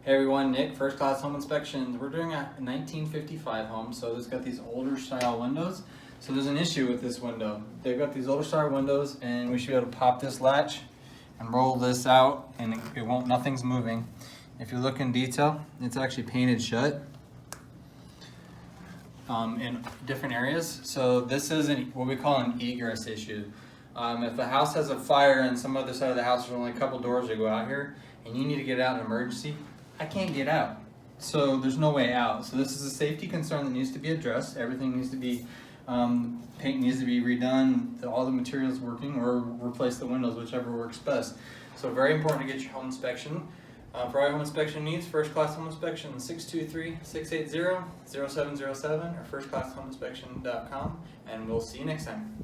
Hey everyone, Nick, First Class Home Inspections. We're doing a 1955 home, so it's got these older style windows. So there's an issue with this window. They've got these older style windows, and we should be able to pop this latch and roll this out, and it won't, nothing's moving. If you look in detail, it's actually painted shut in different areas. So this is what we call an egress issue. If the house has a fire and some other side of the house, there's only a couple doors that go out here, and you need to get out in an emergency, I can't get out. So there's no way out. So this is a safety concern that needs to be addressed. Everything needs to be, paint needs to be redone, all the materials working, or replace the windows, whichever works best. So very important to get your home inspection. For our home inspection needs, First Class Home Inspection, 623-680-0707 or firstclasshomeinspection.com, and we'll see you next time.